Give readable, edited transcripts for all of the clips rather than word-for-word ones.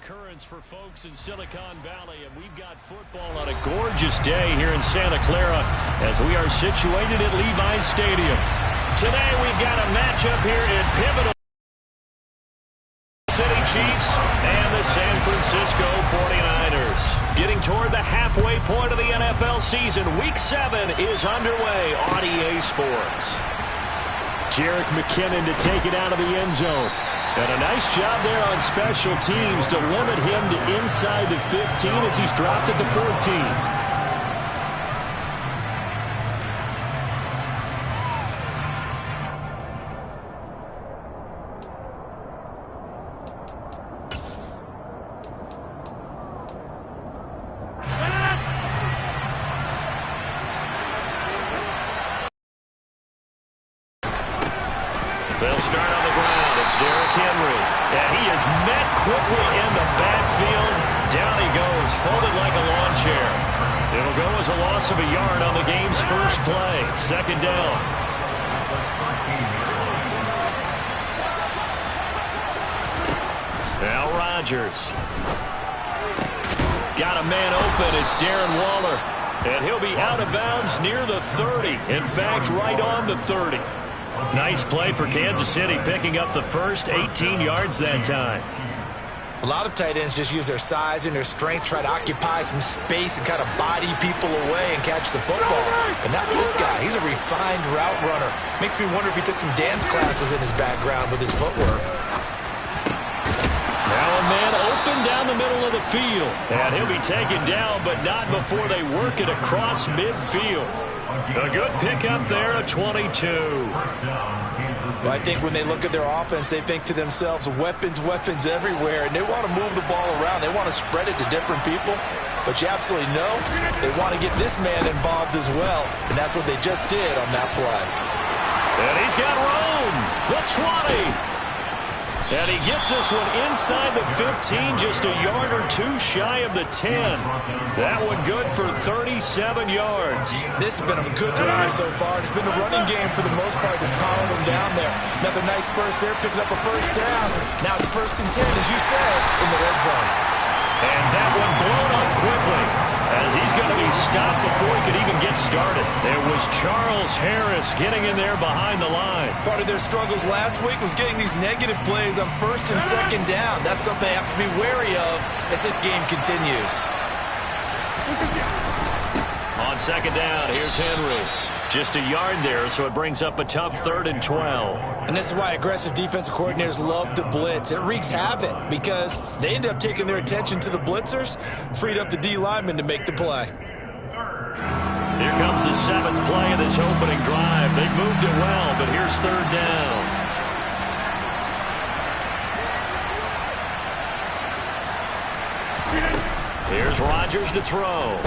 occurrence for folks in Silicon Valley, and we've got football on a gorgeous day here in Santa Clara as we are situated at Levi's Stadium. Today we've got a matchup here in pivotal City Chiefs and the San Francisco 49ers. Getting toward the halfway point of the NFL season, Week 7 is underway on EA Sports. Jerick McKinnon to take it out of the end zone. And a nice job there on special teams to limit him to inside the 15 as he's dropped at the 14. They'll start on the ground. It's Derrick Henry. And he is met quickly in the backfield. Down he goes, folded like a lawn chair. It'll go as a loss of a yard on the game's first play. Second down. Now Rodgers. Got a man open. It's Darren Waller. And he'll be out of bounds near the 30. In fact, right on the 30. Nice play for Kansas City, picking up the first 18 yards that time. A lot of tight ends just use their size and their strength, try to occupy some space and kind of body people away and catch the football. But not this guy. He's a refined route runner. Makes me wonder if he took some dance classes in his background with his footwork. Now a man open down the middle of the field. And he'll be taken down, but not before they work it across midfield. A good pickup there, a 22. Well, I think when they look at their offense, they think to themselves, weapons, weapons everywhere, and they want to move the ball around. They want to spread it to different people, but you absolutely know they want to get this man involved as well, and that's what they just did on that play. And he's got room, the 20. And he gets this one inside the 15, just a yard or two shy of the 10. That one good for 37 yards. This has been a good drive so far. It's been a running game for the most part that's powering them down there. Another nice burst there, picking up a first down. Now it's 1st and 10, as you said, in the red zone. And that one blown up quickly as he's going to be stopped before he could even get started. It was Charles Harris getting in there behind the line. Part of their struggles last week was getting these negative plays on 1st and 2nd down. That's something they have to be wary of as this game continues. On 2nd down, here's Henry. Just a yard there, so it brings up a tough 3rd and 12. And this is why aggressive defensive coordinators love to blitz. It wreaks havoc because they end up taking their attention to the blitzers, freed up the D lineman to make the play. Here comes the 7th play of this opening drive. They've moved it well, but here's 3rd down. Here's Rodgers to throw.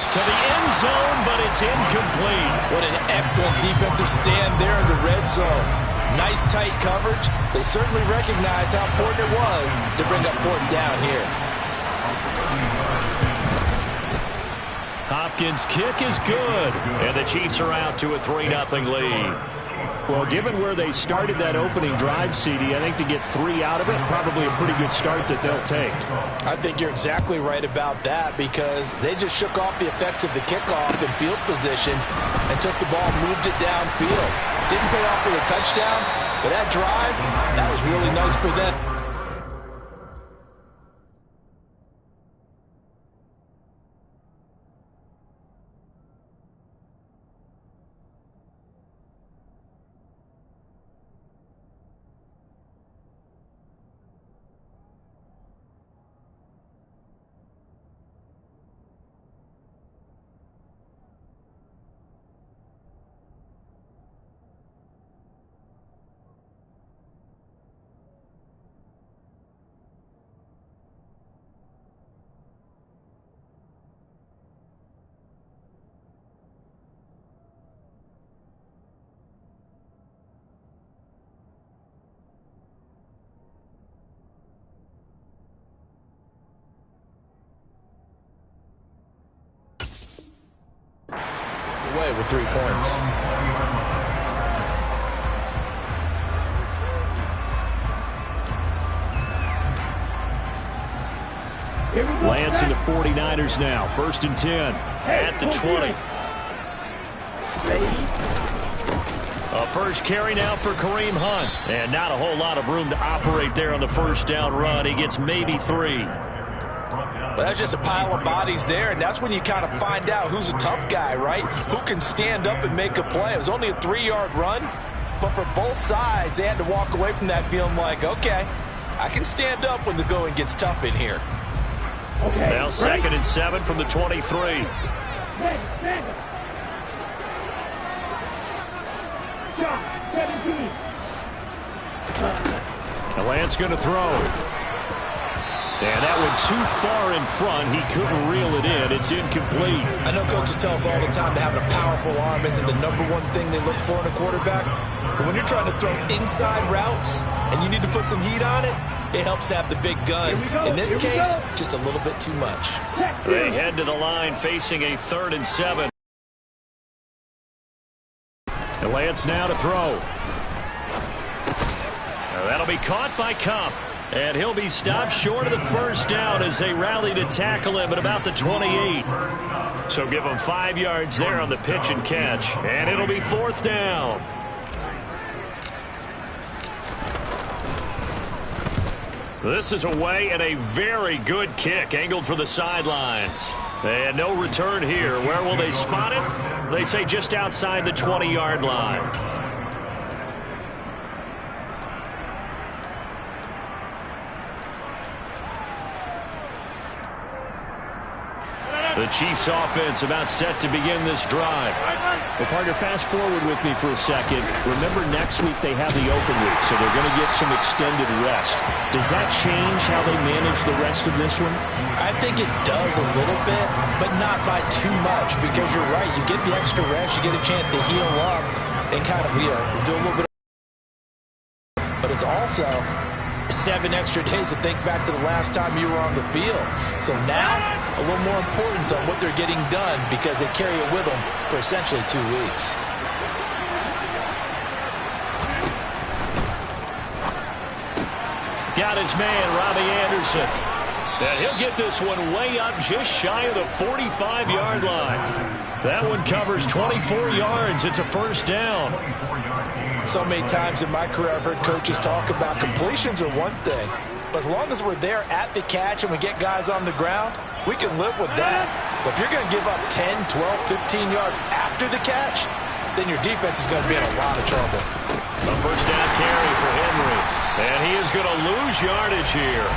To the end zone, but it's incomplete. What an excellent defensive stand there in the red zone. Nice tight coverage. They certainly recognized how important it was to bring up 4th down here. Hopkins' kick is good, and the Chiefs are out to a 3-0 lead. Well, given where they started that opening drive, CD, I think to get 3 out of it, probably a pretty good start that they'll take. I think you're exactly right about that because they just shook off the effects of the kickoff in field position and took the ball, moved it downfield. Didn't pay off with a touchdown, but that drive, that was really nice for them. Away with 3 points. Lance and the 49ers now. 1st and 10 at the 20. A first carry now for Kareem Hunt. And not a whole lot of room to operate there on the first down run. He gets maybe 3. Well, that's just a pile of bodies there, and that's when you kind of find out who's a tough guy, right? Who can stand up and make a play. It was only a 3-yard run, but for both sides, they had to walk away from that feeling like, okay, I can stand up when the going gets tough in here. Now 2nd and 7 from the 23. And Lance going to throw. And that went too far in front. He couldn't reel it in. It's incomplete. I know coaches tell us all the time that having a powerful arm isn't the #1 thing they look for in a quarterback. But when you're trying to throw inside routes and you need to put some heat on it, it helps to have the big gun. In this case, just a little bit too much. They head to the line facing a 3rd and 7. And Lance now to throw. That'll be caught by Kupp. And he'll be stopped short of the first down as they rally to tackle him at about the 28. So give him 5 yards there on the pitch and catch. And it'll be 4th down. This is away and a very good kick angled for the sidelines. And no return here. Where will they spot it? They say just outside the 20-yard line. The Chiefs offense about set to begin this drive. Well, partner, fast forward with me for a second. Remember, next week they have the open week, so they're going to get some extended rest. Does that change how they manage the rest of this one? I think it does a little bit, but not by too much, because you're right. You get the extra rest, you get a chance to heal up and kind of, do a little bit of... But it's also 7 extra days to think back to the last time you were on the field. So now, a little more importance on what they're getting done because they carry it with them for essentially 2 weeks. Got his man, Robbie Anderson. And he'll get this one way up just shy of the 45-yard line. That one covers 24 yards. It's a 1st down. So many times in my career I've heard coaches talk about completions are one thing, but as long as we're there at the catch and we get guys on the ground, we can live with that. But if you're going to give up 10, 12, 15 yards after the catch, then your defense is going to be in a lot of trouble. A 1st down carry for Henry, and he is going to lose yardage here.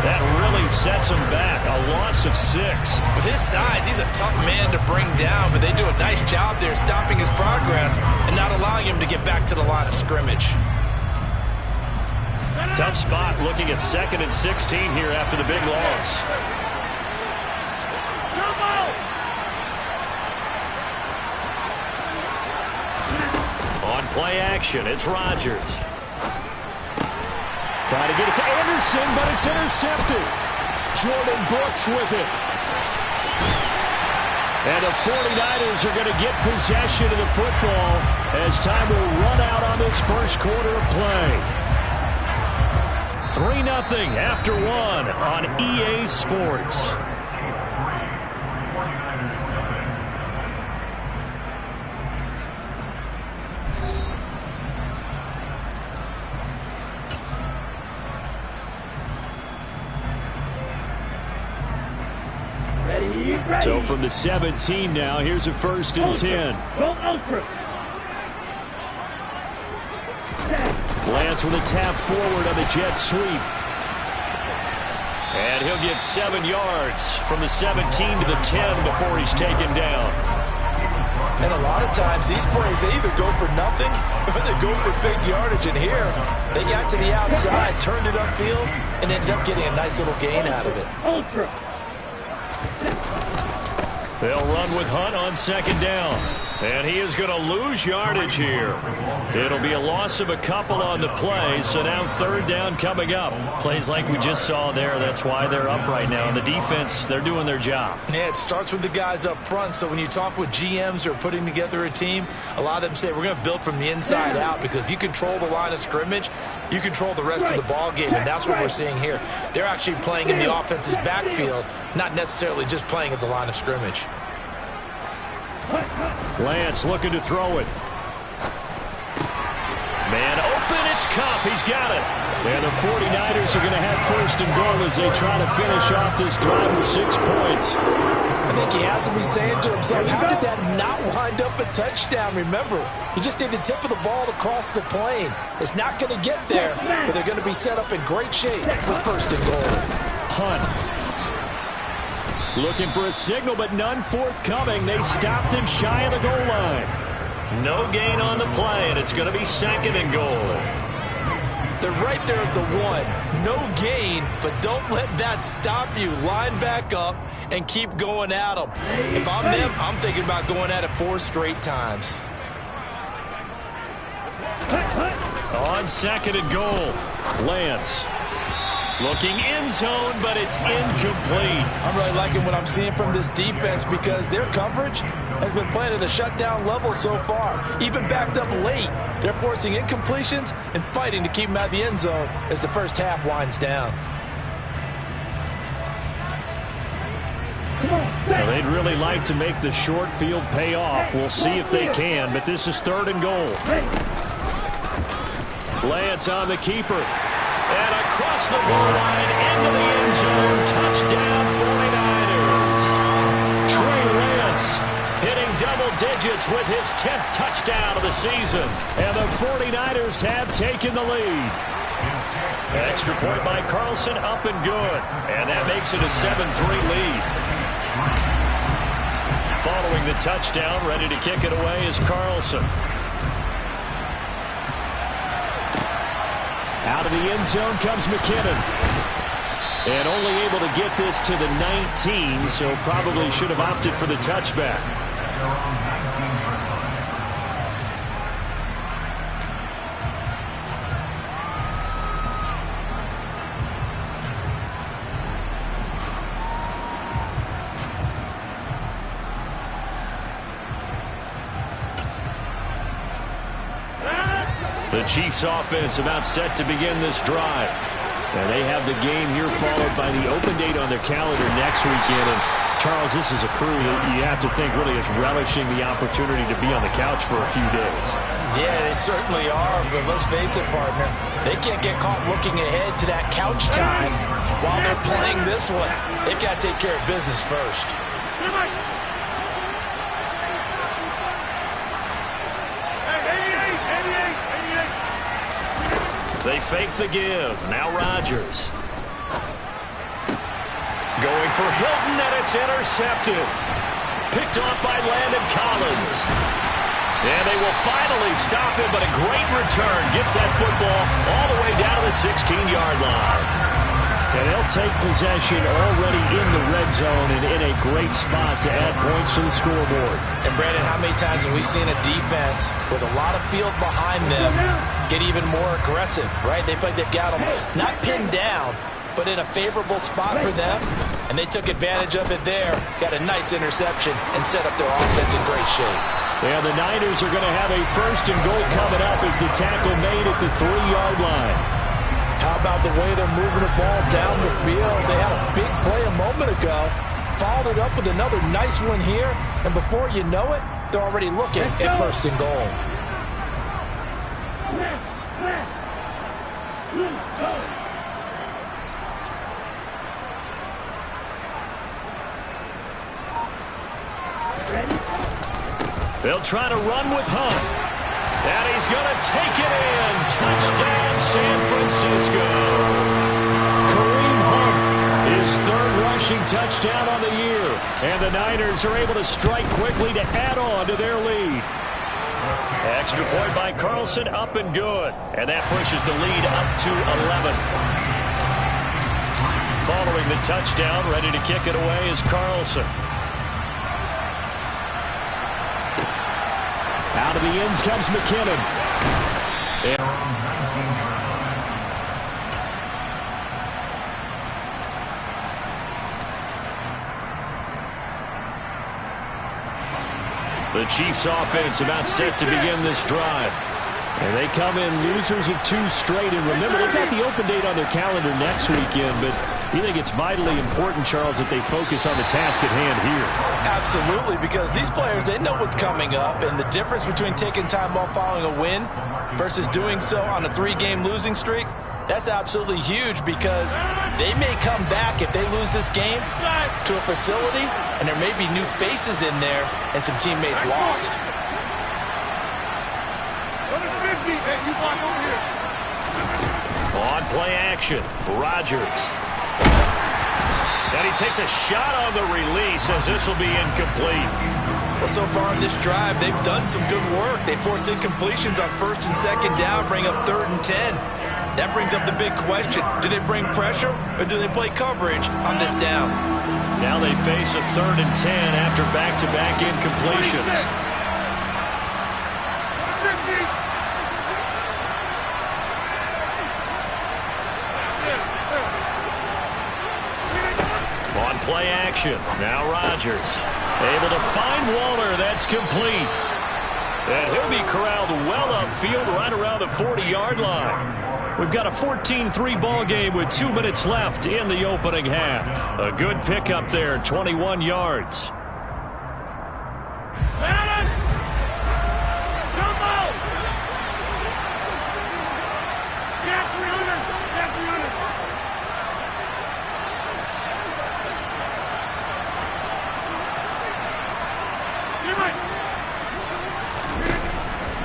That really sets him back. A loss of 6. With his size, he's a tough man to bring down, but they do a nice job there stopping his progress and not allowing him to get back to the line of scrimmage. Tough spot looking at 2nd and 16 here after the big loss. On play action, it's Rodgers. Trying to get it to Anderson, but it's intercepted. Jordan Brooks with it. And the 49ers are going to get possession of the football as time will run out on this first quarter of play. 3-0 after 1 on EA Sports. So from the 17 now, here's a 1st and 10. Lance with a tap forward on the jet sweep. And he'll get 7 yards from the 17 to the 10 before he's taken down. And a lot of times these plays, they either go for nothing or they go for big yardage. And here, they got to the outside, turned it upfield, and ended up getting a nice little gain out of it. They'll run with Hunt on 2nd down. And he is going to lose yardage here. It'll be a loss of a couple on the play, so now third down coming up. Plays like we just saw there, that's why they're up right now. And the defense, they're doing their job. Yeah, it starts with the guys up front, so when you talk with GMs who are putting together a team, a lot of them say we're going to build from the inside out, because if you control the line of scrimmage, you control the rest of the ball game, and that's what we're seeing here. They're actually playing in the offense's backfield, not necessarily just playing at the line of scrimmage. Lance looking to throw it. Man open, it's Kupp. He's got it. And the 49ers are going to have first and goal as they try to finish off this drive with 6 points. I think he has to be saying to himself, how did that not wind up a touchdown? Remember, you just need the tip of the ball to cross the plane. It's not going to get there, but they're going to be set up in great shape with first and goal. Hunt. Looking for a signal, but none forthcoming. They stopped him shy of the goal line. No gain on the play, and it's going to be second and goal. They're right there at the 1. No gain, but don't let that stop you. Line back up and keep going at them. If I'm them, I'm thinking about going at it 4 straight times. On second and goal, Lance. Looking end zone, but it's incomplete. I'm really liking what I'm seeing from this defense, because their coverage has been playing at a shutdown level so far. Even backed up late, they're forcing incompletions and fighting to keep them out of the end zone as the first half winds down. Now, they'd really like to make the short field pay off. We'll see if they can, but this is third and goal. Lance on the keeper. And across the goal line into the end zone. Touchdown 49ers. Trey Lance hitting double digits with his 10th touchdown of the season. And the 49ers have taken the lead. Extra point by Carlson, up and good. And that makes it a 7-3 lead. Following the touchdown, ready to kick it away is Carlson. Out of the end zone comes McKinnon. And only able to get this to the 19, so probably should have opted for the touchback. The Chiefs offense about set to begin this drive. And they have the game here followed by the open date on their calendar next weekend. And Charles, this is a crew that you have to think really is relishing the opportunity to be on the couch for a few days. Yeah, they certainly are, but let's face it, partner. They can't get caught looking ahead to that couch time while they're playing this one. They've got to take care of business first. They fake the give. Now Rodgers. Going for Hilton, and it's intercepted. Picked off by Landon Collins. And they will finally stop him, but a great return. Gets that football all the way down to the 16-yard line. And they'll take possession already in the red zone and in a great spot to add points to the scoreboard. And, Brandon, how many times have we seen a defense with a lot of field behind them get even more aggressive, right? They feel like they've got them not pinned down, but in a favorable spot for them, and they took advantage of it there. Got a nice interception and set up their offense in great shape. And the Niners are going to have a first and goal coming up as the tackle made at the 3-yard line. How about the way they're moving the ball down the field? They had a big play a moment ago, followed it up with another nice one here, and before you know it, they're already looking at first and goal. They'll try to run with Hunt. And he's going to take it in. Touchdown, San Francisco. Kareem Hunt, his third rushing touchdown on the year. And the Niners are able to strike quickly to add on to their lead. Extra point by Carlson, up and good. And that pushes the lead up to 11. Following the touchdown, ready to kick it away is Carlson. Out of the ends comes McKinnon. The Chiefs offense about set to begin this drive. And they come in losers of 2 straight. And remember, they've got the open date on their calendar next weekend. But you think it's vitally important, Charles, that they focus on the task at hand here? Absolutely, because these players, they know what's coming up. And the difference between taking time off following a win versus doing so on a 3-game losing streak, that's absolutely huge, because they may come back if they lose this game to a facility, and there may be new faces in there and some teammates lost. On play action, Rodgers. And he takes a shot on the release as this will be incomplete. Well, so far in this drive, they've done some good work. They force incompletions on 1st and 2nd down, bring up 3rd and 10. That brings up the big question. Do they bring pressure, or do they play coverage on this down? Now they face a 3rd and 10 after back-to-back incompletions. On play action, now Rodgers. Able to find Waller, that's complete. And he'll be corralled well upfield right around the 40-yard line. We've got a 14-3 ball game with 2 minutes left in the opening half. A good pickup there, 21 yards.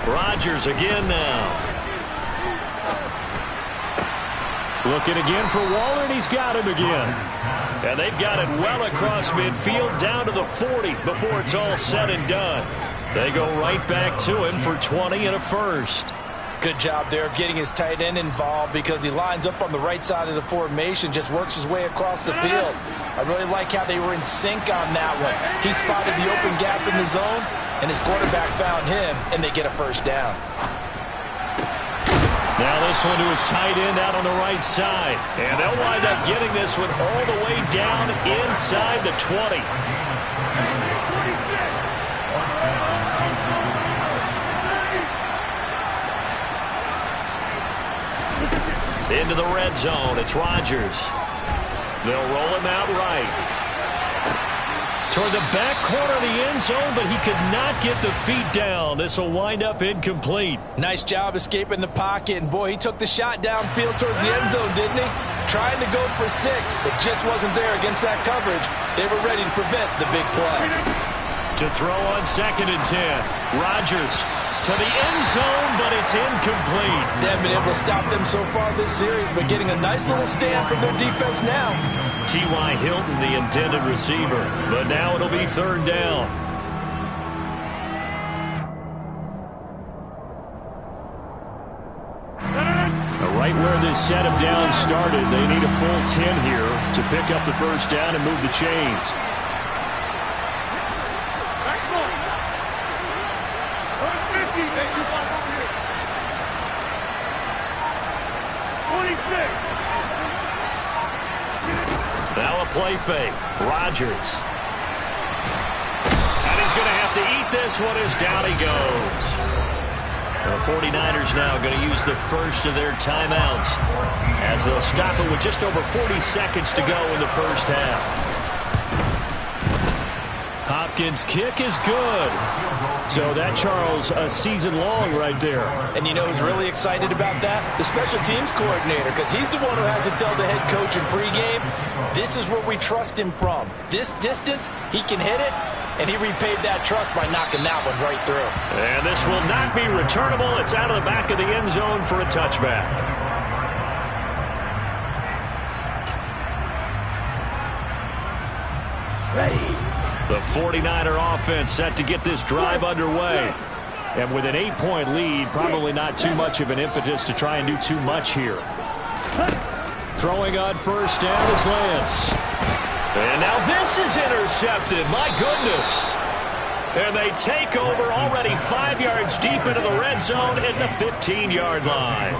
Rodgers again now. Looking again for Waller, and he's got him again. And they've got it well across midfield, down to the 40 before it's all said and done. They go right back to him for 20 and a first. Good job there of getting his tight end involved, because he lines up on the right side of the formation, just works his way across the field. I really like how they were in sync on that one. He spotted the open gap in the zone, and his quarterback found him, and they get a first down. Now this one to his tight end out on the right side. And they'll wind up getting this one all the way down inside the 20. Into the red zone, it's Rodgers. They'll roll him out right. Toward the back corner of the end zone, but he could not get the feet down. This will wind up incomplete. Nice job escaping the pocket, and boy, he took the shot downfield towards the end zone, didn't he? Trying to go for 6. It just wasn't there against that coverage. They were ready to prevent the big play. To throw on 2nd and 10. Rodgers to the end zone, but it's incomplete. They haven't been able to stop them so far this series, but getting a nice little stand from their defense now. T.Y. Hilton, the intended receiver, but now it'll be 3rd down. Right where this set him down started, they need a full 10 here to pick up the first down and move the chains. Now a play fake. Rodgers. And he's going to have to eat this one as down he goes. The 49ers now going to use the first of their timeouts as they'll stop it with just over 40 seconds to go in the first half. Hopkins' kick is good. So that, Charles, a season long right there. And you know who's really excited about that? The special teams coordinator, because he's the one who has to tell the head coach in pregame, this is where we trust him from. This distance, he can hit it, and he repaid that trust by knocking that one right through. And this will not be returnable. It's out of the back of the end zone for a touchback. The 49er offense set to get this drive underway. And with an 8-point lead, probably not too much of an impetus to try and do too much here. Throwing on first down is Lance. And now this is intercepted. My goodness. And they take over already 5 yards deep into the red zone at the 15-yard line.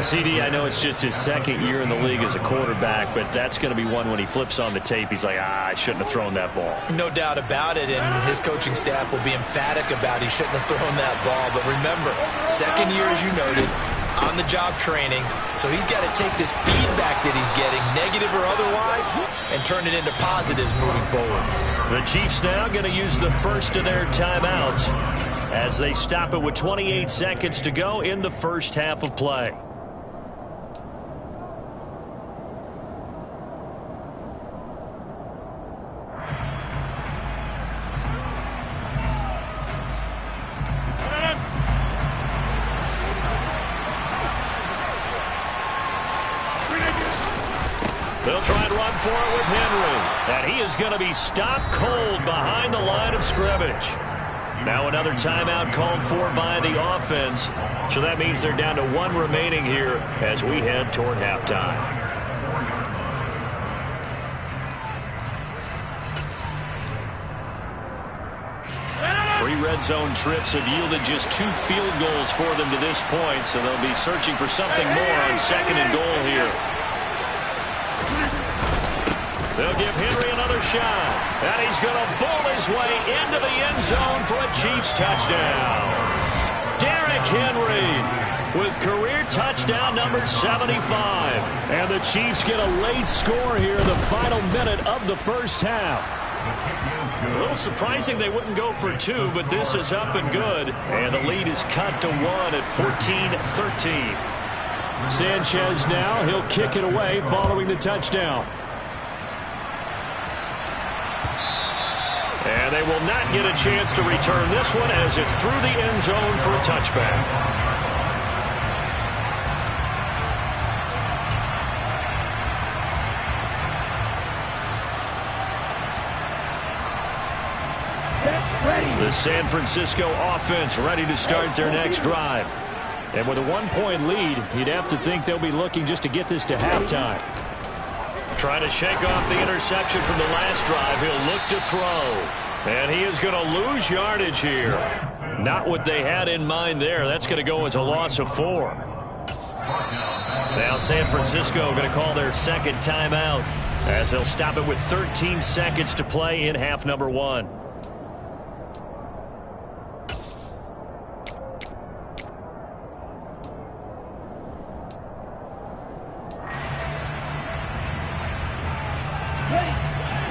CD, I know it's just his second year in the league as a quarterback, but that's going to be one when he flips on the tape. He's like, I shouldn't have thrown that ball. No doubt about it, and his coaching staff will be emphatic about he shouldn't have thrown that ball. But remember, second year, as you noted, on-the-job training, so he's got to take this feedback that he's getting, negative or otherwise, and turn it into positives moving forward. The Chiefs now going to use the first of their timeouts as they stop it with 28 seconds to go in the first half of play. They'll try and run for it with Henry. And he is going to be stopped cold behind the line of scrimmage. Now another timeout called for by the offense. So that means they're down to 1 remaining here as we head toward halftime. 3 red zone trips have yielded just 2 field goals for them to this point. So they'll be searching for something more on second and goal here. They'll give Henry another shot. And he's going to bowl his way into the end zone for a Chiefs touchdown. Derrick Henry with career touchdown number 75. And the Chiefs get a late score here in the final minute of the first half. A little surprising they wouldn't go for 2, but this is up and good. And the lead is cut to 1 at 14-13. Sanchez now, he'll kick it away following the touchdown. And they will not get a chance to return this one as it's through the end zone for a touchback. The San Francisco offense ready to start their next drive. And with a 1-point lead, you'd have to think they'll be looking just to get this to halftime. Trying to shake off the interception from the last drive. He'll look to throw. And he is going to lose yardage here. Not what they had in mind there. That's going to go as a loss of 4. Now San Francisco going to call their second timeout as they'll stop it with 13 seconds to play in half number 1.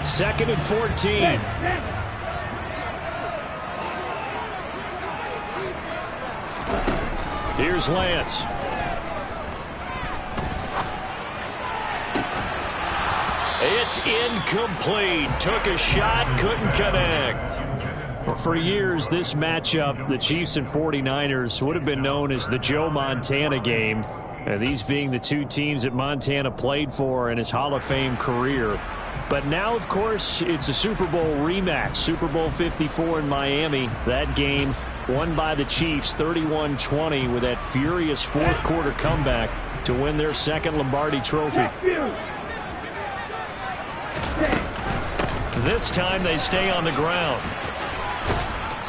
Second and 14. Here's Lance. It's incomplete. Took a shot, couldn't connect. For years, this matchup, the Chiefs and 49ers, would have been known as the Joe Montana game. These being the 2 teams that Montana played for in his Hall of Fame career. But now, of course, it's a Super Bowl rematch. Super Bowl 54 in Miami. That game won by the Chiefs 31-20 with that furious fourth-quarter comeback to win their second Lombardi trophy. This time they stay on the ground.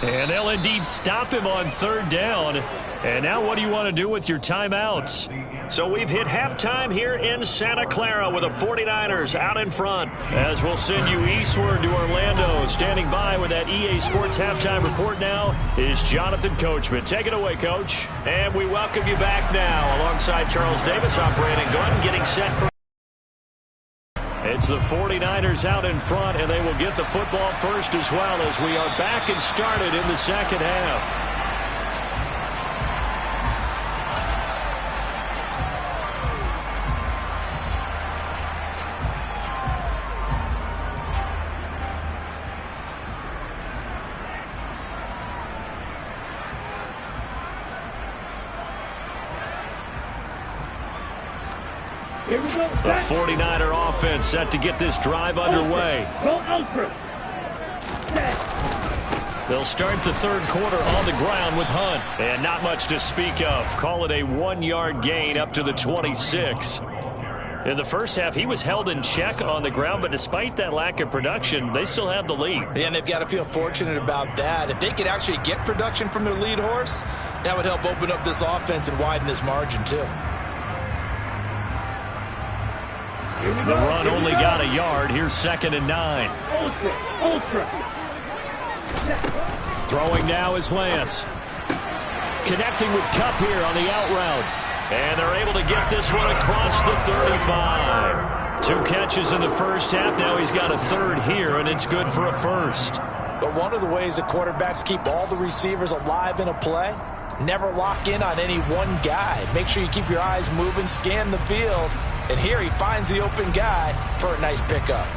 And they'll indeed stop him on 3rd down. And now what do you want to do with your timeouts? So we've hit halftime here in Santa Clara with the 49ers out in front. As we'll send you eastward to Orlando. Standing by with that EA Sports halftime report now is Jonathan Coachman. Take it away, Coach. And we welcome you back now alongside Charles Davis, operating gun, getting set for. It's the 49ers out in front, and they will get the football first as well as we are back and started in the second half. The 49er offense set to get this drive underway. They'll start the 3rd quarter on the ground with Hunt. And not much to speak of. Call it a 1-yard gain up to the 26. In the first half, he was held in check on the ground, but despite that lack of production, they still have the lead. Yeah, and they've got to feel fortunate about that. If they could actually get production from their lead horse, that would help open up this offense and widen this margin too. The run only got a yard. Here's 2nd and 9. Throwing now is Lance. Connecting with Kupp here on the out route. And they're able to get this one across the 35. 2 catches in the first half. Now he's got a 3rd here, and it's good for a 1st. But one of the ways that quarterbacks keep all the receivers alive in a play, never lock in on any one guy. Make sure you keep your eyes moving, scan the field. And here he finds the open guy for a nice pickup.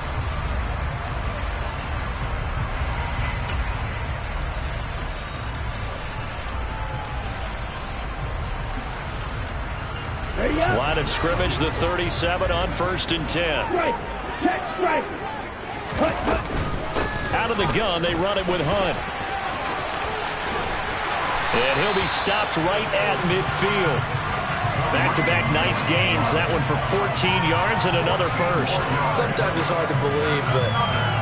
Line of scrimmage, the 37 on 1st and 10. Out of the gun, they run it with Hunt. And he'll be stopped right at midfield. Back-to-back nice gains. That one for 14 yards and another 1st. Sometimes it's hard to believe, but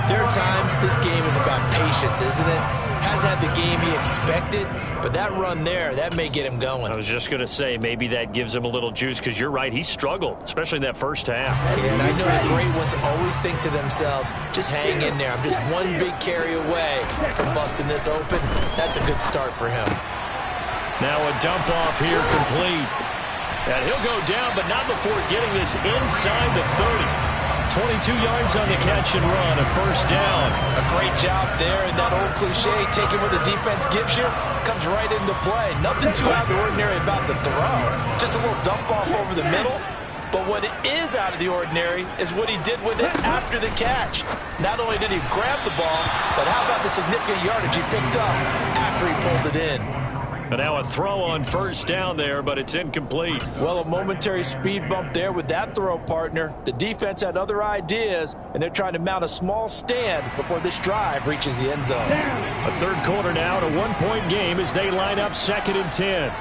there are times this game is about patience, isn't it? Has had the game he expected, but that run there, that may get him going. I was just going to say, maybe that gives him a little juice, because you're right, he struggled, especially in that first half. Yeah, and I know the great ones always think to themselves, just hang in there. I'm just one big carry away from busting this open. That's a good start for him. Now a dump off here complete. And he'll go down, but not before getting this inside the 30. 22 yards on the catch and run, a 1st down. A great job there, and that old cliche, taking what the defense gives you, comes right into play. Nothing too out of the ordinary about the throw. Just a little dump off over the middle. But what is out of the ordinary is what he did with it after the catch. Not only did he grab the ball, but how about the significant yardage he picked up after he pulled it in. But now a throw on 1st down there, but it's incomplete. Well, a momentary speed bump there with that throw, partner. The defense had other ideas, and they're trying to mount a small stand before this drive reaches the end zone. A 3rd quarter now, and a 1-point game as they line up 2nd and 10.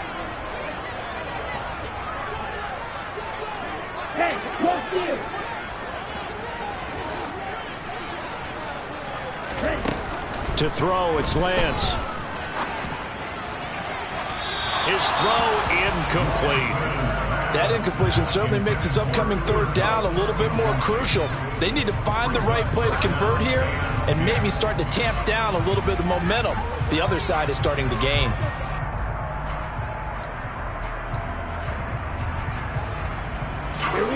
To throw, it's Lance. His throw incomplete. That incompletion certainly makes this upcoming 3rd down a little bit more crucial. They need to find the right play to convert here and maybe start to tamp down a little bit of the momentum. The other side is starting to gain.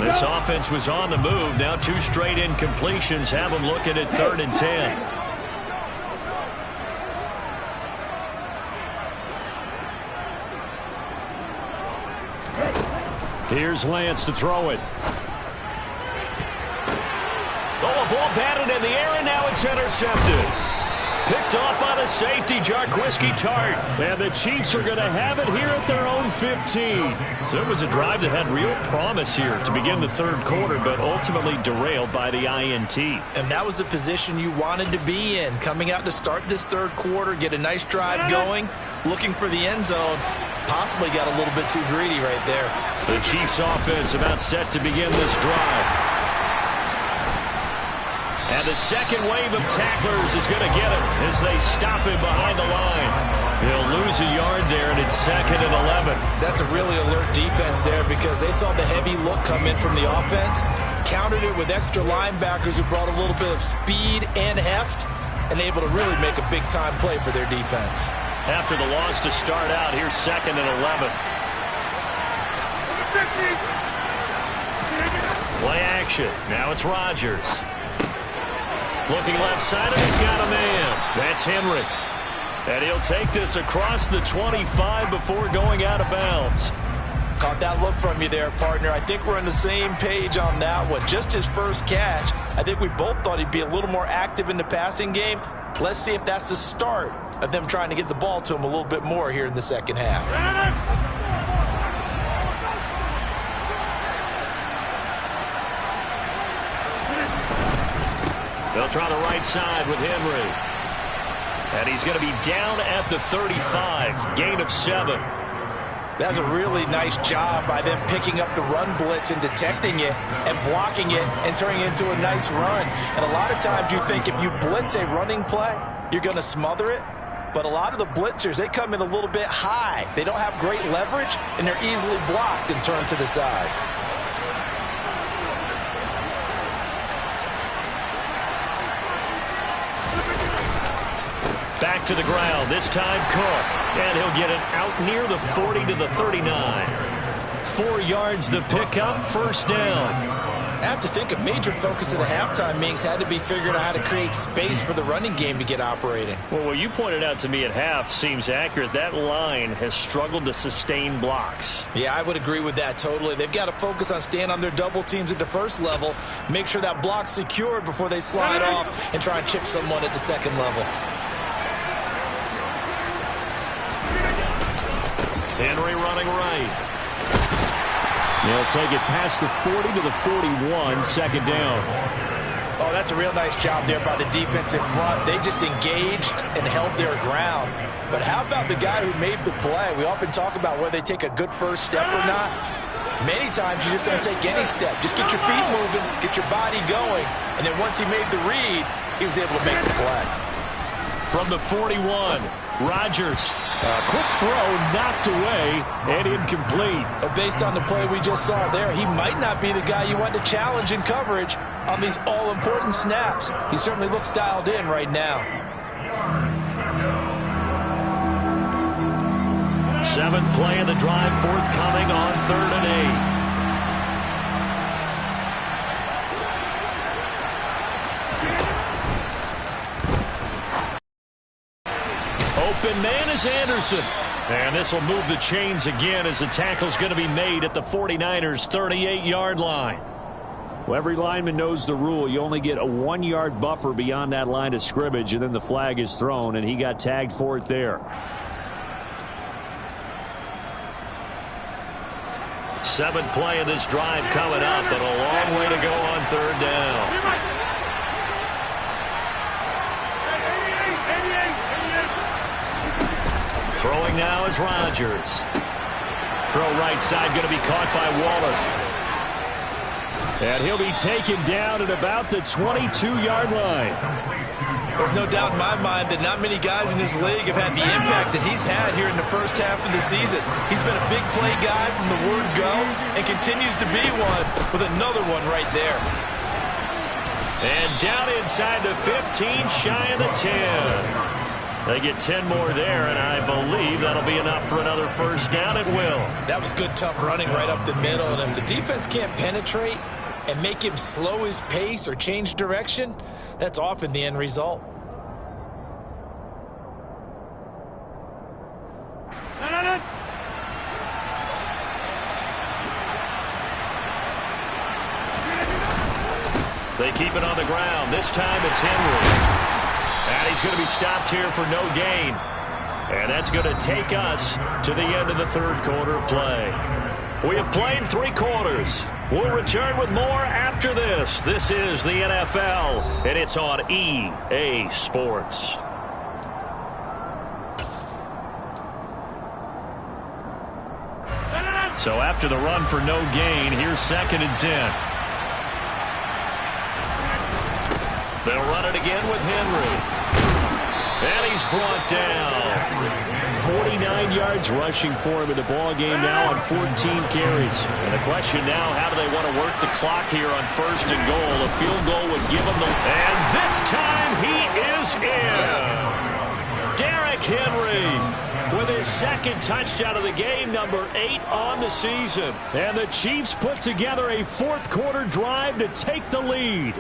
This offense was on the move. Now 2 straight incompletions have them looking at 3rd and 10. Here's Lance to throw it. Oh, a ball batted in the air, and now it's intercepted. Picked off by the safety, Jarquiski Tart. And the Chiefs are going to have it here at their own 15. So it was a drive that had real promise here to begin the 3rd quarter, but ultimately derailed by the INT. And that was the position you wanted to be in, coming out to start this 3rd quarter, get a nice drive going, looking for the end zone. Possibly got a little bit too greedy right there. The Chiefs offense about set to begin this drive. And the second wave of tacklers is going to get him as they stop him behind the line. He'll lose a yard there, and it's 2nd and 11. That's a really alert defense there because they saw the heavy look come in from the offense, countered it with extra linebackers who brought a little bit of speed and heft, and able to really make a big-time play for their defense. After the loss to start out, here's 2nd and 11. Play action. Now it's Rodgers. Looking left side, and he's got a man. That's Henry. And he'll take this across the 25 before going out of bounds. Caught that look from you there, partner. I think we're on the same page on that one. Just his first catch. I think we both thought he'd be a little more active in the passing game. Let's see if that's the start of them trying to get the ball to him a little bit more here in the second half. They'll try the right side with Henry. And he's going to be down at the 35. Gain of 7. That's a really nice job by them picking up the run blitz and detecting it and blocking it and turning it into a nice run. And a lot of times you think if you blitz a running play, you're going to smother it. But a lot of the blitzers, they come in a little bit high. They don't have great leverage, and they're easily blocked and turned to the side. Back to the ground, this time Cook. And he'll get it out near the 40 to the 39. 4 yards the pickup, first down. I have to think a major focus of the halftime meetings had to be figuring out how to create space for the running game to get operating. Well, what you pointed out to me at half seems accurate. That line has struggled to sustain blocks. Yeah, I would agree with that totally. They've got to focus on staying on their double teams at the first level, make sure that block's secured before they slide off and try and chip someone at the second level. Henry running right. They'll take it past the 40 to the 41, second down. Oh, that's a real nice job there by the defensive front. They just engaged and held their ground. But how about the guy who made the play? We often talk about whether they take a good first step or not. Many times you just don't take any step. Just get your feet moving, get your body going, and then once he made the read, he was able to make the play. From the 41, Rodgers. Quick throw, knocked away, and incomplete. Based on the play we just saw there, he might not be the guy you want to challenge in coverage on these all-important snaps. He certainly looks dialed in right now. 7th play of the drive, forthcoming on 3rd and 8. Open man is Anderson. And this will move the chains again as the tackle's going to be made at the 49ers' 38-yard line. Well, every lineman knows the rule. You only get a 1-yard buffer beyond that line of scrimmage, and then the flag is thrown, and he got tagged for it there. 7th play of this drive coming up, but a long way to go on 3rd down. Throwing now is Rodgers. Throw right side going to be caught by Waller. And he'll be taken down at about the 22-yard line. There's no doubt in my mind that not many guys in this league have had the impact that he's had here in the first half of the season. He's been a big play guy from the word go and continues to be one with another one right there. And down inside the 15, shy of the 10. They get 10 more there, and I believe that'll be enough for another first down. It will. That was good, tough running right up the middle. And if the defense can't penetrate and make him slow his pace or change direction, that's often the end result. They keep it on the ground. This time it's Henry. And he's going to be stopped here for no gain. And that's going to take us to the end of the 3rd quarter of play. We have played 3 quarters. We'll return with more after this. This is the NFL, and it's on EA Sports. So after the run for no gain, here's 2nd and 10. They'll run it again with Henry. And he's brought down. 49 yards rushing for him in the ball game now on 14 carries. And the question now, how do they want to work the clock here on 1st and goal? A field goal would give them the... And this time he is in. Yes. Derrick Henry with his 2nd touchdown of the game, number 8 on the season. And the Chiefs put together a 4th quarter drive to take the lead.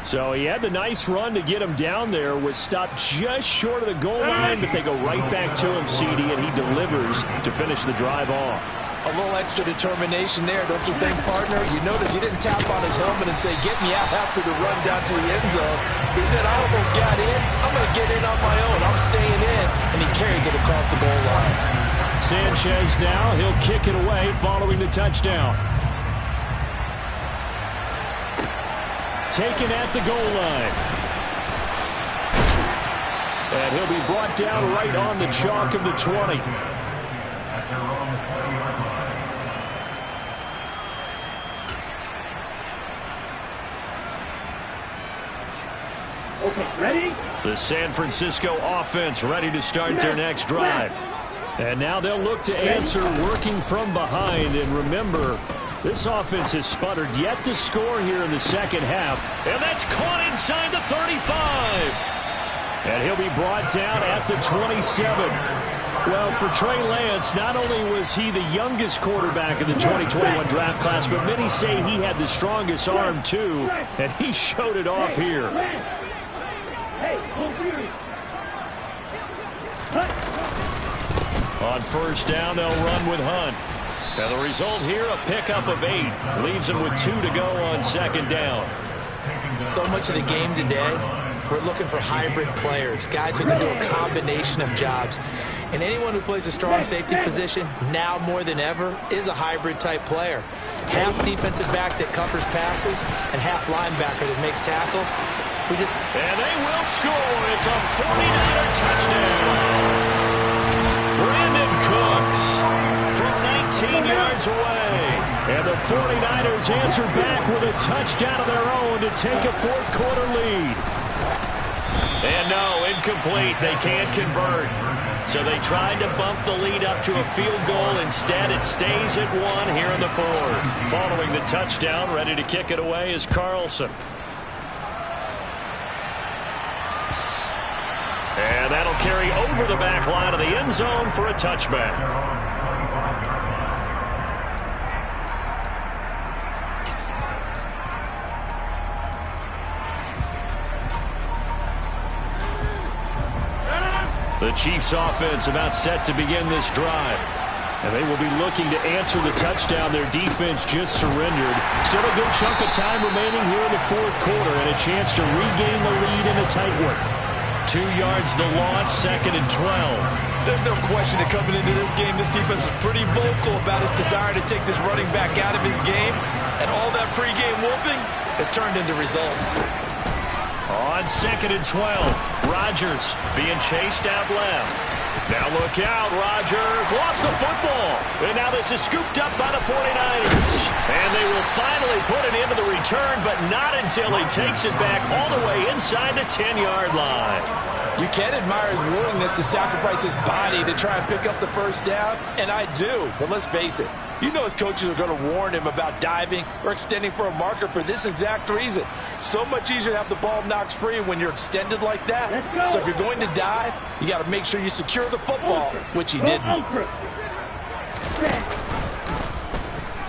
So he had the nice run to get him down there, was stopped just short of the goal line, but they go right back to him, CD, and he delivers to finish the drive off. A little extra determination there, don't you think, partner? You notice he didn't tap on his helmet and say, get me out after the run down to the end zone. He said, I almost got in. I'm going to get in on my own. I'm staying in. And he carries it across the goal line. Sanchez now, he'll kick it away following the touchdown. Taken at the goal line. And he'll be brought down right on the chalk of the 20. Okay, ready? The San Francisco offense ready to start their next drive. And now they'll look to answer working from behind. And remember, this offense has sputtered yet to score here in the second half. And that's caught inside the 35. And he'll be brought down at the 27. Well, for Trey Lance, not only was he the youngest quarterback in the 2021 draft class, but many say he had the strongest arm too, and he showed it off here. On first down, they'll run with Hunt. Now the result here, a pickup of 8. Leaves him with 2 to go on second down. So much of the game today, we're looking for hybrid players, guys who can do a combination of jobs. And anyone who plays a strong safety position, now more than ever, is a hybrid type player. Half defensive back that covers passes and half linebacker that makes tackles. And they will score. It's a 49er touchdown. Brandon Cooks from 19 yards away. And the 49ers answer back with a touchdown of their own to take a fourth quarter lead. And no, incomplete. They can't convert. So they tried to bump the lead up to a field goal. Instead, it stays at 1 here in the fourth. Following the touchdown, ready to kick it away is Carlson. And that'll carry over the back line of the end zone for a touchback. The Chiefs offense about set to begin this drive. And they will be looking to answer the touchdown their defense just surrendered. Still a good chunk of time remaining here in the fourth quarter and a chance to regain the lead in a tight one. 2 yards the loss, 2nd and 12. There's no question that coming into this game, this defense was pretty vocal about its desire to take this running back out of his game. And all that pregame wolfing has turned into results. On 2nd and 12, Rodgers being chased out left. Now look out, Rodgers lost the football. And now this is scooped up by the 49ers. And they will finally put it into the return, but not until he takes it back all the way inside the 10-yard line. You can admire his willingness to sacrifice his body to try and pick up the first down, and I do. But let's face it, you know his coaches are going to warn him about diving or extending for a marker for this exact reason. So much easier to have the ball knocked free when you're extended like that. So if you're going to dive, you got to make sure you secure the football, which he didn't.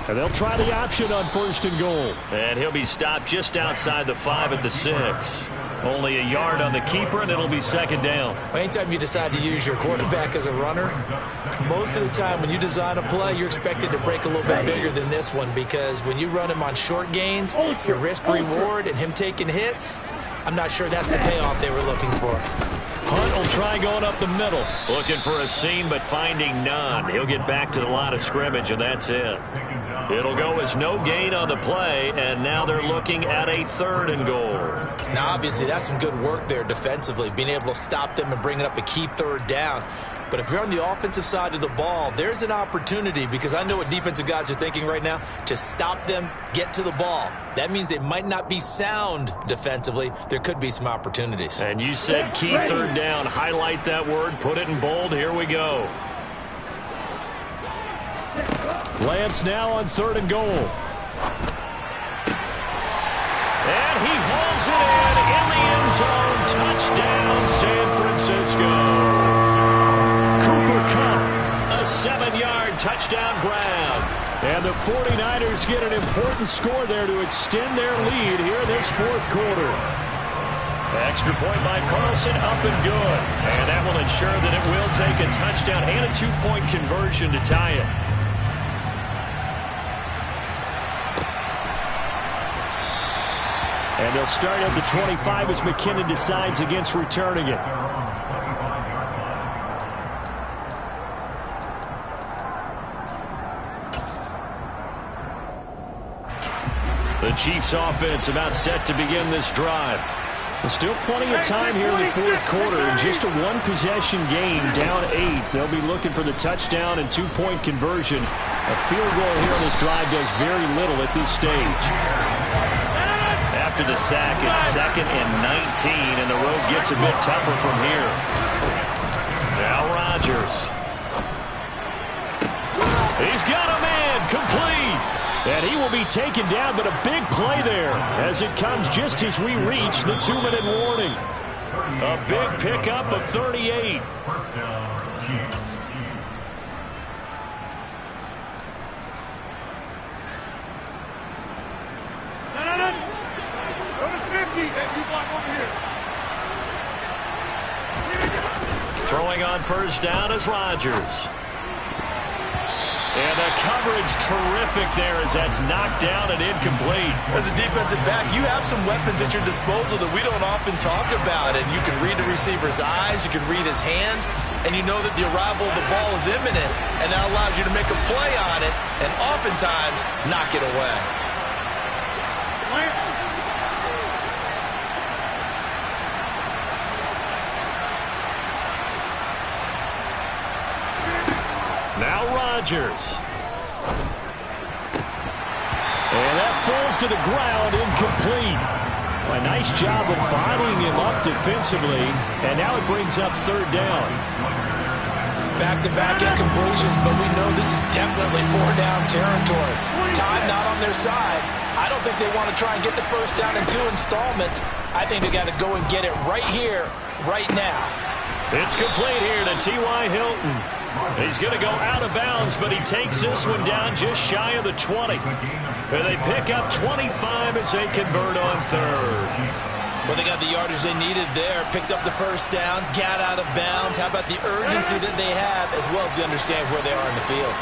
And they'll try the option on 1st and goal. And he'll be stopped just outside the 5 at the 6. Only a yard on the keeper, and it'll be 2nd down. Anytime you decide to use your quarterback as a runner, most of the time when you design a play, you're expected to break a little bit bigger than this one, because when you run him on short gains, your risk-reward and him taking hits, I'm not sure that's the payoff they were looking for. Hunt will try going up the middle. Looking for a seam, but finding none. He'll get back to the line of scrimmage, and that's it. It'll go as no gain on the play, and now they're looking at a 3rd and goal. Now, obviously, that's some good work there defensively, being able to stop them and bringing up a key 3rd down. But if you're on the offensive side of the ball, there's an opportunity, because I know what defensive guys are thinking right now, to stop them, get to the ball. That means they might not be sound defensively. There could be some opportunities. And you said key 3rd down. Highlight that word, put it in bold. Here we go. Lance now on 3rd and goal. And he hauls it in the end zone. Touchdown, San Francisco. Cooper Kupp, a 7-yard touchdown grab. And the 49ers get an important score there to extend their lead here in this fourth quarter. Extra point by Carlson, up and good. And that will ensure that it will take a touchdown and a 2-point conversion to tie it. And they'll start at the 25 as McKinnon decides against returning it. The Chiefs offense about set to begin this drive. Still plenty of time here in the fourth quarter. In just a one-possession game, down 8. They'll be looking for the touchdown and two-point conversion. A field goal here on this drive does very little at this stage. After the sack, it's 2nd and 19, and the road gets a bit tougher from here. Now Rodgers. He's got a man, complete. And he will be taken down, but a big play there as it comes just as we reach the 2-minute warning. A big pickup of 38. Throwing on first down is Rodgers. And the coverage terrific there as that's knocked down and incomplete. As a defensive back, you have some weapons at your disposal that we don't often talk about. And you can read the receiver's eyes, you can read his hands, and you know that the arrival of the ball is imminent. And that allows you to make a play on it and oftentimes knock it away. Now Rodgers. And that falls to the ground, incomplete. A nice job of bottling him up defensively, and now it brings up third down. Back-to-back incompletions, but we know this is definitely four-down territory. Time not on their side. I don't think they want to try and get the first down in 2 installments. I think they got to go and get it right here, right now. It's complete here to T.Y. Hilton. He's going to go out of bounds, but he takes this one down just shy of the 20. And they pick up 25 as they convert on third. Well, they got the yardage they needed there, picked up the first down, got out of bounds. How about the urgency that they have, as well as they understand where they are in the field?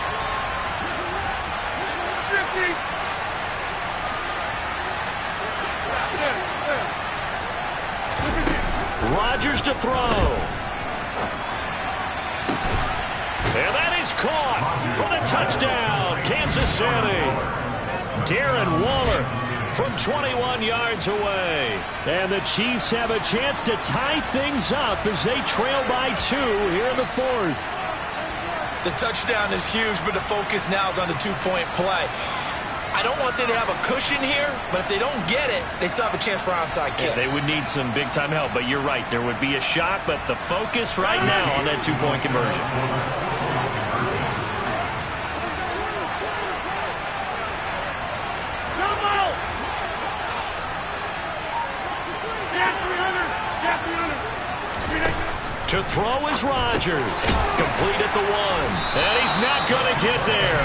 Rodgers to throw. And that is caught for the touchdown, Kansas City. Darren Waller from 21 yards away. And the Chiefs have a chance to tie things up as they trail by 2 here in the fourth. The touchdown is huge, but the focus now is on the two-point play. I don't want to say they have a cushion here, but if they don't get it, they still have a chance for onside kick. Yeah, they would need some big-time help, but you're right. There would be a shot, but the focus right now on that two-point conversion. To throw is Rodgers. Complete at the 1. And he's not going to get there.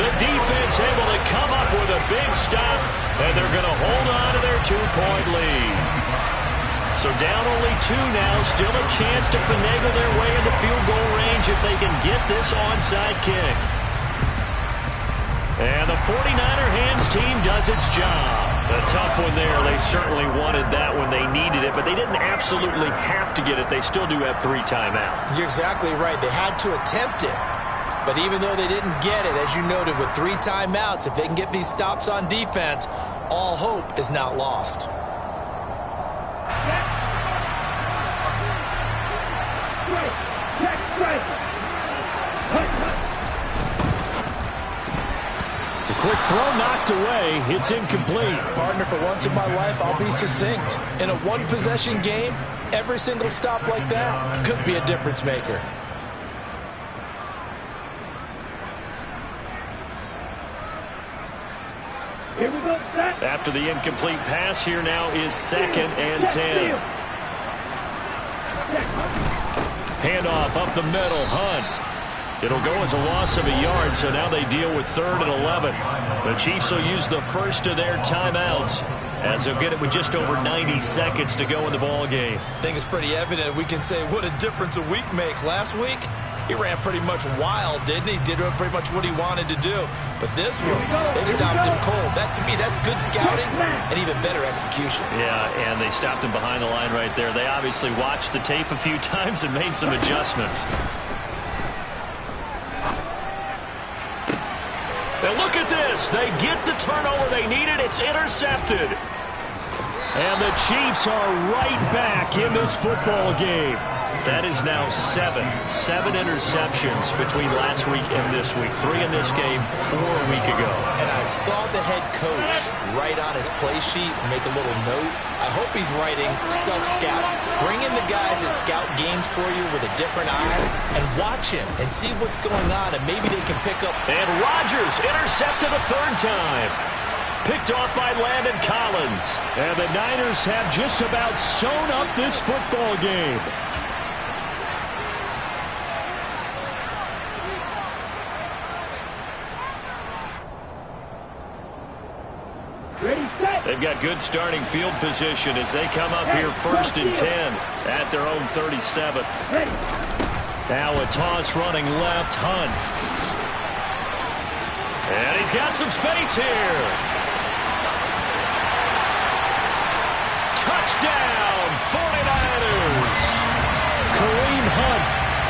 The defense able to come up with a big stop, and they're going to hold on to their 2-point lead. So down only 2 now. Still a chance to finagle their way into field goal range if they can get this onside kick. And the 49er hands team does its job. A tough one there. They certainly wanted that when they needed it, but they didn't absolutely have to get it. They still do have 3 timeouts. You're exactly right. They had to attempt it. But even though they didn't get it, as you noted, with 3 timeouts, if they can get these stops on defense, all hope is not lost. Quick throw knocked away. It's incomplete. Partner, for once in my life, I'll be succinct. In a one-possession game, every single stop like that could be a difference maker. Here we go. After the incomplete pass, here now is 2nd and 10. Handoff up the middle. Hunt. It'll go as a loss of a yard, so now they deal with 3rd and 11. The Chiefs will use the first of their timeouts as they'll get it with just over 90 seconds to go in the ball game. I think it's pretty evident. We can say what a difference a week makes. Last week, he ran pretty much wild, didn't he? Did pretty much what he wanted to do. But this one, they stopped him cold. That, to me, that's good scouting and even better execution. Yeah, and they stopped him behind the line right there. They obviously watched the tape a few times and made some adjustments. Now look at this. They get the turnover they needed. It's intercepted. And the Chiefs are right back in this football game. That is now seven interceptions between last week and this week. 3 in this game, 4 a week ago. And I saw the head coach write on his play sheet, make a little note. I hope he's writing self-scout. Bring in the guys that scout games for you with a different eye and watch him and see what's going on, and maybe they can pick up. And Rodgers intercepted a 3rd time. Picked off by Landon Collins. And the Niners have just about sewn up this football game. They've got good starting field position as they come up here 1st and 10 at their own 37. Now a toss running left, Hunt. And he's got some space here. Touchdown, 49ers. Kareem Hunt,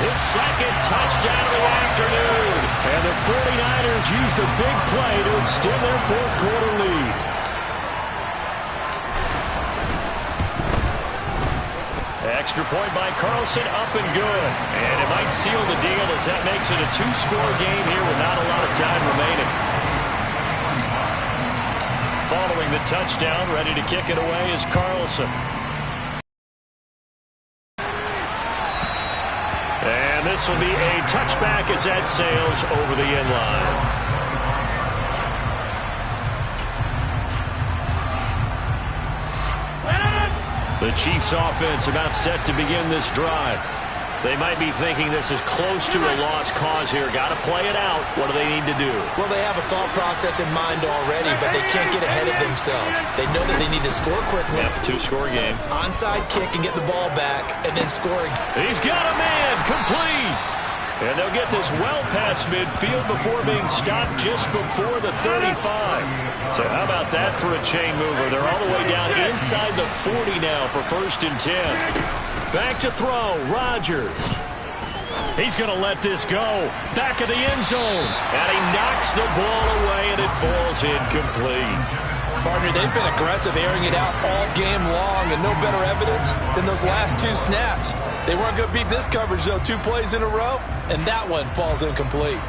his 2nd touchdown of the afternoon. And the 49ers use the big play to extend their 4th quarter lead. Extra point by Carlson, up and good. And it might seal the deal as that makes it a 2-score game here with not a lot of time remaining. Following the touchdown, ready to kick it away is Carlson. And this will be a touchback as that sails over the end line. The Chiefs offense about set to begin this drive. They might be thinking this is close to a lost cause here. Got to play it out. What do they need to do? Well, they have a thought process in mind already, but they can't get ahead of themselves. They know that they need to score quickly. Yep, 2-score game. Onside kick and get the ball back, and then scoring. He's got a man, complete. And they'll get this well past midfield before being stopped just before the 35. So how about that for a chain mover? They're all the way down inside the 40 now for 1st and 10. Back to throw, Rodgers. He's going to let this go. Back of the end zone. And he knocks the ball away, and it falls incomplete. Partner, they've been aggressive, airing it out all game long, and no better evidence than those last 2 snaps. They weren't going to beat this coverage, though, 2 plays in a row, and that one falls incomplete.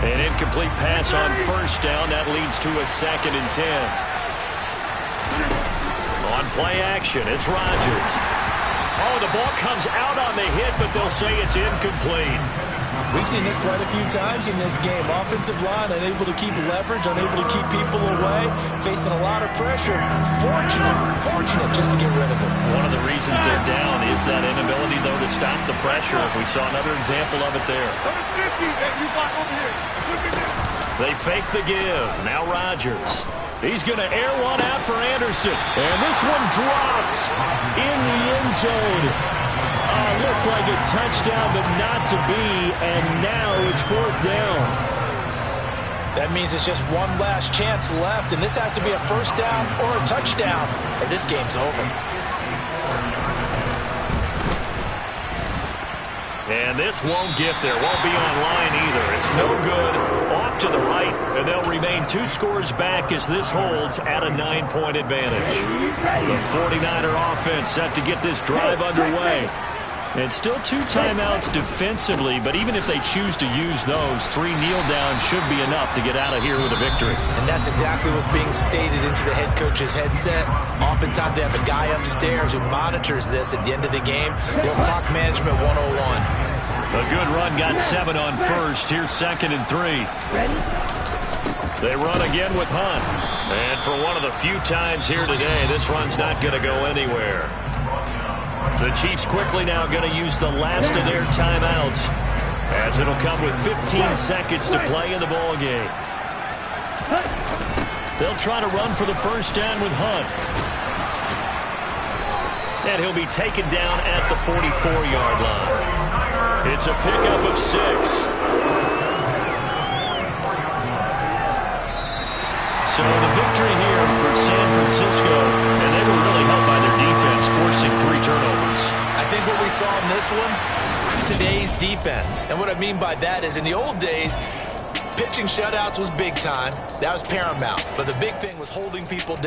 An incomplete pass on 1st down. That leads to a 2nd and 10. On play action, it's Rodgers. Oh, the ball comes out on the hit, but they'll say it's incomplete. We've seen this quite a few times in this game. Offensive line unable to keep leverage, unable to keep people away, facing a lot of pressure. Fortunate just to get rid of it. One of the reasons they're down is that inability, though, to stop the pressure. We saw another example of it there. They fake the give. Now Rodgers. He's going to air one out for Anderson. And this one dropped in the end zone. Looked like a touchdown, but not to be. And now it's 4th down. That means it's just one last chance left, and this has to be a 1st down or a touchdown, or this game's over. And this won't get there. Won't be online either. It's no good. Off to the right, and they'll remain 2 scores back as this holds at a 9-point advantage. The 49er offense set to get this drive underway. And still 2 timeouts defensively, but even if they choose to use those, 3 kneel downs should be enough to get out of here with a victory. And that's exactly what's being stated into the head coach's headset. Oftentimes they have a guy upstairs who monitors this at the end of the game. Little clock management 101. A good run, got 7 on 1st. Here's 2nd and 3. They run again with Hunt. And for one of the few times here today, this run's not going to go anywhere. The Chiefs quickly now going to use the last of their timeouts, as it'll come with 15 seconds to play in the ball game. They'll try to run for the 1st down with Hunt. And he'll be taken down at the 44-yard line. It's a pickup of 6. So the victory here for San Francisco, and they were really helped by their defense, forcing 3 turnovers. I think what we saw in this one, today's defense. And what I mean by that is in the old days, Pitching shutouts was big time. That was paramount. But the big thing was holding people down.